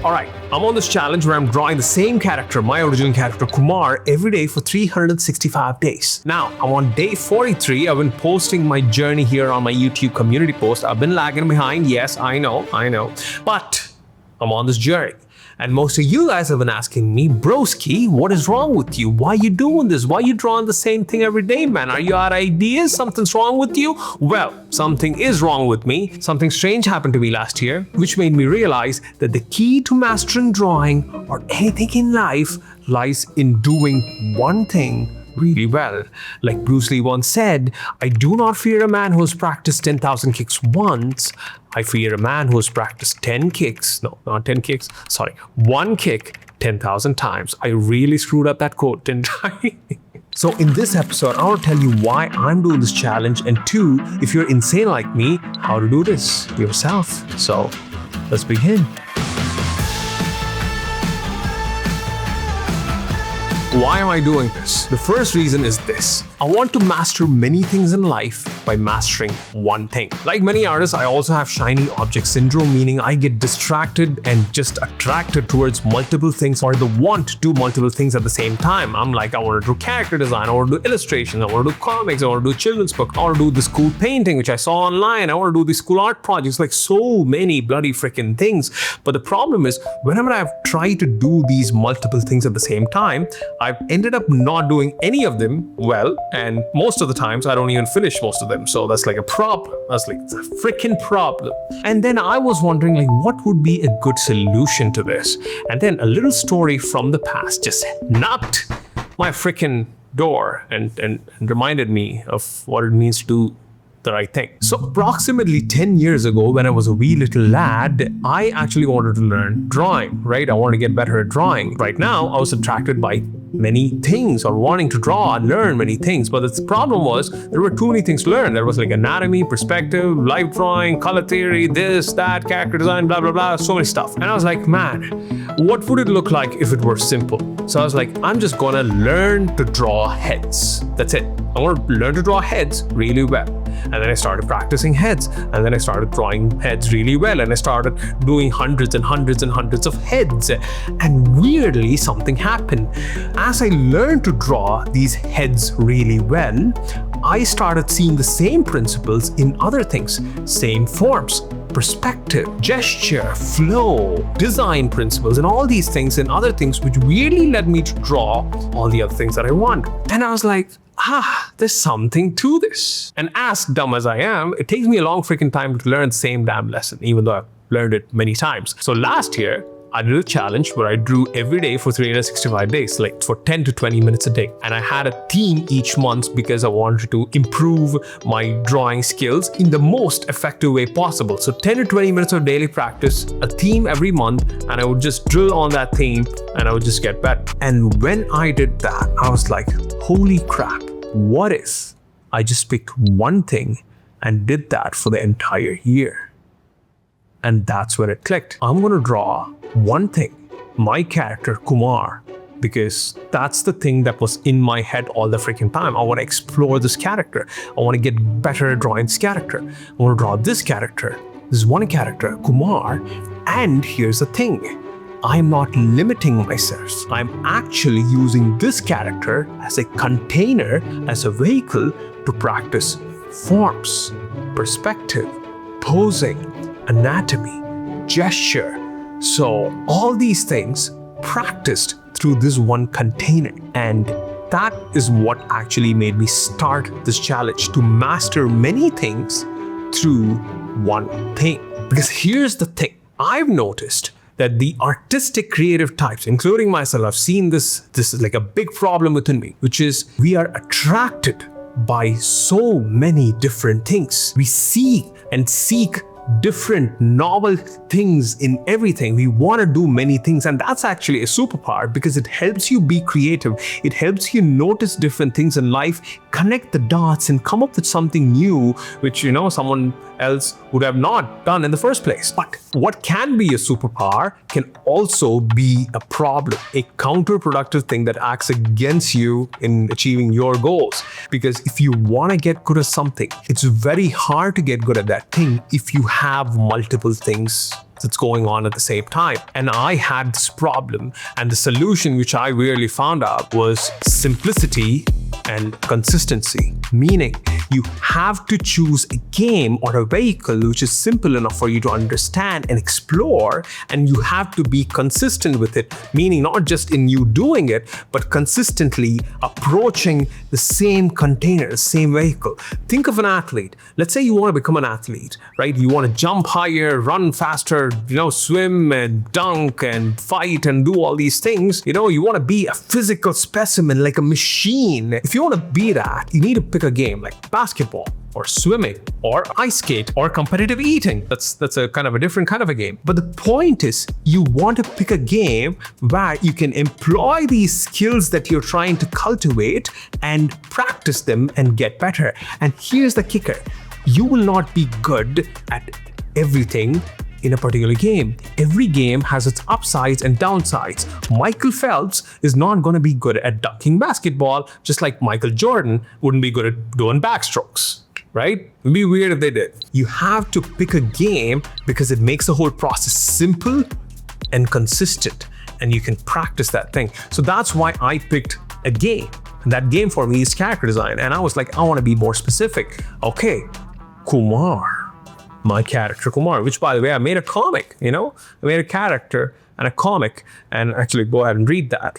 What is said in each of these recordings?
Alright, I'm on this challenge where I'm drawing the same character, my original character Kumar, every day for 365 days. Now, I'm on day 43. I've been posting my journey here on my YouTube community post. I've been lagging behind. Yes, I know. But I'm on this journey. And most of you guys have been asking me, broski, what is wrong with you? Why are you doing this? Why are you drawing the same thing every day, man? Are you out of ideas? Something's wrong with you? Well, something is wrong with me. Something strange happened to me last year, which made me realize that the key to mastering drawing or anything in life lies in doing one thing really well. Like Bruce Lee once said, I do not fear a man who has practiced 10,000 kicks once. I fear a man who has practiced 10 kicks. No, not 10 kicks. Sorry, one kick 10,000 times. I really screwed up that quote, didn't I? So in this episode, I want to tell you why I'm doing this challenge, and two, if you're insane like me, how to do this yourself. So let's begin. Why am I doing this? The first reason is this. I want to master many things in life by mastering one thing. Like many artists, I also have shiny object syndrome, meaning I get distracted and just attracted towards multiple things, or the want to do multiple things at the same time. I'm like, I want to do character design, I want to do illustrations, I want to do comics, I want to do children's book, I want to do this cool painting which I saw online, I want to do these cool art projects, like so many bloody freaking things. But the problem is, whenever I've tried to do these multiple things at the same time, I've ended up not doing any of them well, and most of the times I don't even finish most of them. So that's like a problem. That's like a freaking problem. And then I was wondering, like, what would be a good solution to this? And then a little story from the past just knocked my freaking door and reminded me of what it means to do the right thing. So approximately 10 years ago, when I was a wee little lad, I actually wanted to learn drawing, right? I wanted to get better at drawing. Right now, I was attracted by many things, or wanting to draw and learn many things. But the problem was there were too many things to learn. There was like anatomy, perspective, life drawing, color theory, this, that, character design, blah, blah, blah, so many stuff. And I was like, man, what would it look like if it were simple? So I was like, I'm just gonna learn to draw heads. That's it. I want to learn to draw heads really well. And then I started practicing heads, and then I started drawing heads really well, and I started doing hundreds and hundreds and hundreds of heads. And weirdly, something happened. As I learned to draw these heads really well, I started seeing the same principles in other things, same forms, perspective, gesture, flow, design principles, and all these things and other things, which really led me to draw all the other things that I want. And I was like, there's something to this. And as dumb as I am, it takes me a long freaking time to learn the same damn lesson, even though I've learned it many times. So last year, I did a challenge where I drew every day for 365 days, like for 10 to 20 minutes a day. And I had a theme each month because I wanted to improve my drawing skills in the most effective way possible. So 10 to 20 minutes of daily practice, a theme every month, and I would just drill on that theme and I would just get better. And when I did that, I was like, holy crap, what if I just picked one thing and did that for the entire year? And that's when it clicked. I'm going to draw one thing, my character Kumar, because that's the thing that was in my head all the freaking time. I want to explore this character. I want to get better at drawing this character. I want to draw this character. This is one character, Kumar. And here's the thing. I'm not limiting myself. I'm actually using this character as a container, as a vehicle to practice forms, perspective, posing, anatomy, gesture. So all these things practiced through this one container. And that is what actually made me start this challenge, to master many things through one thing. Because here's the thing. I've noticed that the artistic creative types, including myself, I've seen this is like a big problem within me, which is we are attracted by so many different things. We seek different novel things in everything. We want to do many things, and that's actually a superpower because it helps you be creative. It helps you notice different things in life, connect the dots, and come up with something new which someone else would have not done in the first place. But what can be a superpower can also be a problem, a counterproductive thing that acts against you in achieving your goals. Because if you want to get good at something, it's very hard to get good at that thing if you have multiple things that's going on at the same time. And I had this problem, and the solution which I really found out was simplicity and consistency. Meaning, you have to choose a game or a vehicle which is simple enough for you to understand and explore, and you have to be consistent with it, meaning not just in you doing it, but consistently approaching the same container, the same vehicle. Think of an athlete. Let's say you want to become an athlete, right? You want to jump higher, run faster, swim and dunk and fight and do all these things. You want to be a physical specimen, like a machine. If you want to be that, you need to pick a game like basketball or swimming or ice skate or competitive eating. That's a kind of a different kind of a game. But the point is, you want to pick a game where you can employ these skills that you're trying to cultivate and practice them and get better. And here's the kicker. You will not be good at everything in a particular game. Every game has its upsides and downsides. Michael Phelps is not going to be good at dunking basketball, just like Michael Jordan wouldn't be good at doing backstrokes, right? It'd be weird if they did. You have to pick a game because it makes the whole process simple and consistent, and you can practice that thing. So that's why I picked a game. And that game for me is character design. And I was like, I want to be more specific. Okay, Kumar. My character Kumar, which by the way, I made a comic, I made a character and a comic, and actually go ahead and read that.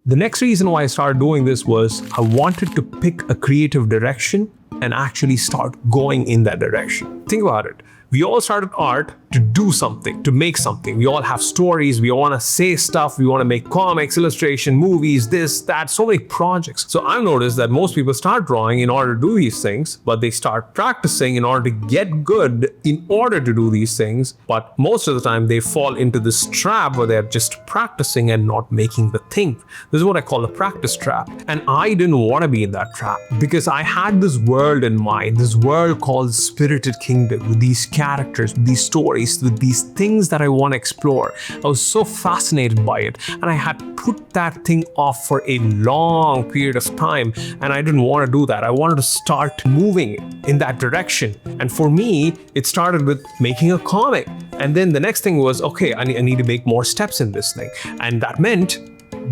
The next reason why I started doing this was I wanted to pick a creative direction and actually start going in that direction. Think about it. We all started art to do something, to make something. We all have stories, we want to say stuff, we want to make comics, illustration, movies, this, that, so many projects. So I've noticed that most people start drawing in order to do these things, but they start practicing in order to get good in order to do these things. But most of the time they fall into this trap where they're just practicing and not making the thing. This is what I call the practice trap. And I didn't want to be in that trap because I had this world in mind, this world called Spirited Kingdom, with these characters, with these stories, with these things that I want to explore. I was so fascinated by it, and I had put that thing off for a long period of time, and I didn't want to do that. I wanted to start moving in that direction. And for me, it started with making a comic. And then the next thing was, okay, I need to make more steps in this thing. And that meant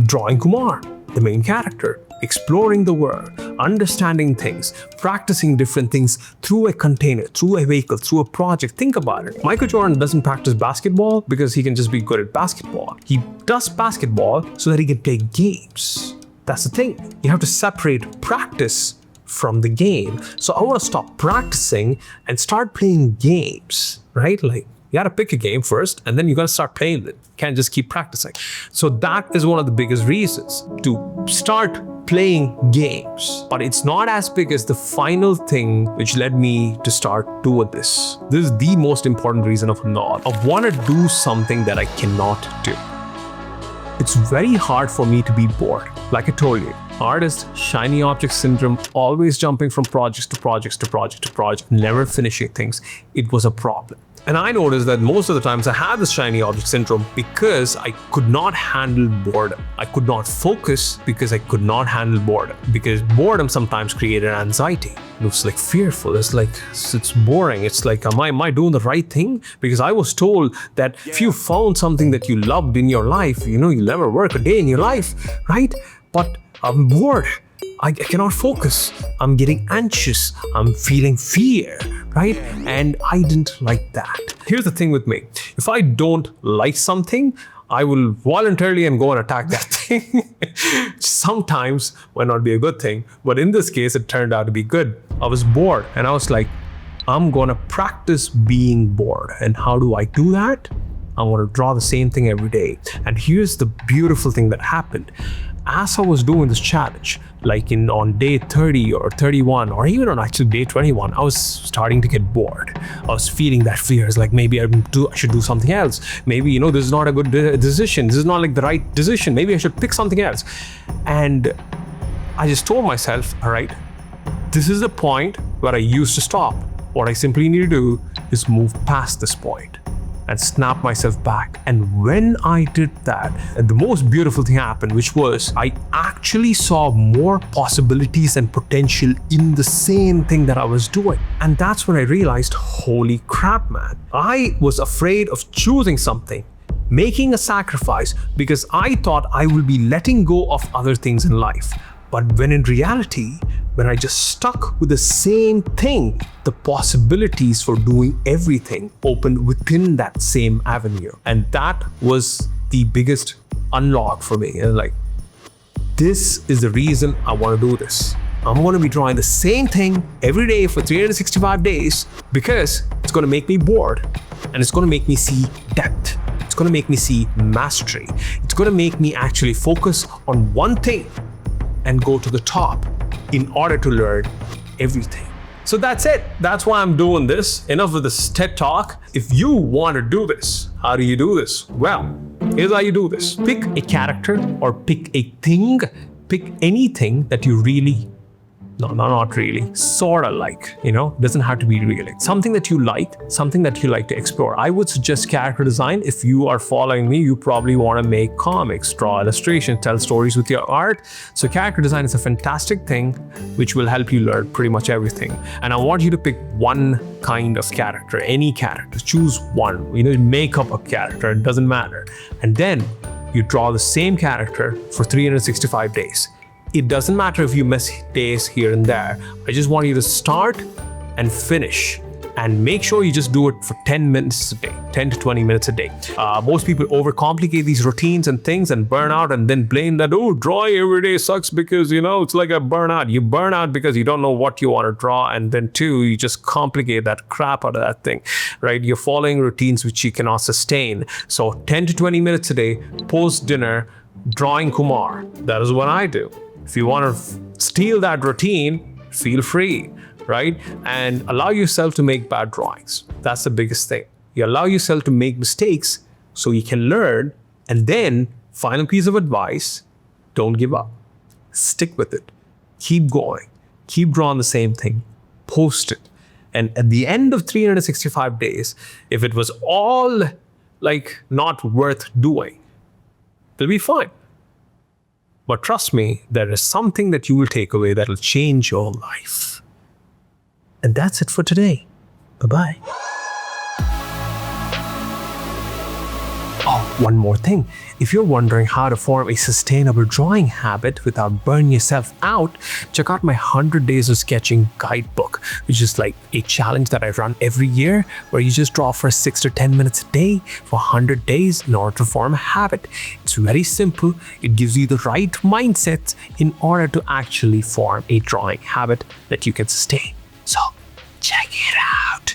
drawing Kumar, the main character, exploring the world, understanding things, practicing different things through a container, through a vehicle, through a project. Think about it. Michael Jordan doesn't practice basketball because he can just be good at basketball. He does basketball so that he can play games. That's the thing. You have to separate practice from the game. So I want to stop practicing and start playing games, right? Like, you gotta pick a game first, and then you gotta start playing it. Can't just keep practicing. So that is one of the biggest reasons to start playing games. But it's not as big as the final thing which led me to start doing this. This is the most important reason of not. I want to do something that I cannot do. It's very hard for me to be bored. Like I told you, artist, shiny object syndrome, always jumping from projects to projects to project to project, never finishing things. It was a problem. And I noticed that most of the times I had this shiny object syndrome because I could not handle boredom. I could not focus because I could not handle boredom. Because boredom sometimes created anxiety. It was like fearful. It's boring. It's like, am I doing the right thing? Because I was told that if you found something that you loved in your life, you'll never work a day in your life, right? But I'm bored. I cannot focus. I'm getting anxious. I'm feeling fear, right? And I didn't like that. Here's the thing with me. If I don't like something, I will voluntarily and go and attack that thing. Sometimes might not be a good thing, but in this case, it turned out to be good. I was bored and I was like, I'm gonna practice being bored. And how do I do that? I want to draw the same thing every day. And here's the beautiful thing that happened. As I was doing this challenge, like on day 30 or 31, or even on actually day 21, I was starting to get bored. I was feeling that fear. It's like, maybe I should do something else. Maybe, this is not a good decision. This is not like the right decision. Maybe I should pick something else. And I just told myself, all right, this is the point where I used to stop. What I simply need to do is move past this point. and snap myself back. And when I did that, the most beautiful thing happened, which was I actually saw more possibilities and potential in the same thing that I was doing. And that's when I realized, holy crap, man. I was afraid of choosing something, making a sacrifice, because I thought I will be letting go of other things in life. But when in reality, when I just stuck with the same thing, the possibilities for doing everything opened within that same avenue. And that was the biggest unlock for me. And like, this is the reason I want to do this. I'm going to be drawing the same thing every day for 365 days because it's going to make me bored and it's going to make me see depth. It's going to make me see mastery. It's going to make me actually focus on one thing and go to the top in order to learn everything. So that's it. That's why I'm doing this. Enough of this TED Talk. If you want to do this, how do you do this? Well, here's how you do this. Pick a character or pick a thing. Pick anything that you really, no, not really, sort of like, doesn't have to be really. Something that you like to explore. I would suggest character design. If you are following me, you probably want to make comics, draw illustrations, tell stories with your art. So character design is a fantastic thing which will help you learn pretty much everything. And I want you to pick one kind of character, any character, choose one, make up a character, it doesn't matter. And then you draw the same character for 365 days. It doesn't matter if you miss days here and there. I just want you to start and finish, and make sure you just do it for 10 minutes a day, 10 to 20 minutes a day. Most people overcomplicate these routines and things and burn out and then blame that, drawing every day sucks because, it's like a burnout. You burn out because you don't know what you want to draw. And then two, you just complicate that crap out of that thing, right? You're following routines which you cannot sustain. So 10 to 20 minutes a day, post dinner, drawing Kumar. That is what I do. If you want to steal that routine, feel free, right? And allow yourself to make bad drawings. That's the biggest thing. You allow yourself to make mistakes so you can learn. And then, final piece of advice, don't give up. Stick with it. Keep going. Keep drawing the same thing. Post it. And at the end of 365 days, if it was all like not worth doing, it'll be fine. But trust me, there is something that you will take away that will change your life. And that's it for today. Bye-bye. Oh, one more thing. If you're wondering how to form a sustainable drawing habit without burning yourself out, check out my 100 Days of Sketching guidebook, which is like a challenge that I run every year where you just draw for 6 to 10 minutes a day for 100 days in order to form a habit. It's very simple. It gives you the right mindset in order to actually form a drawing habit that you can sustain. So check it out.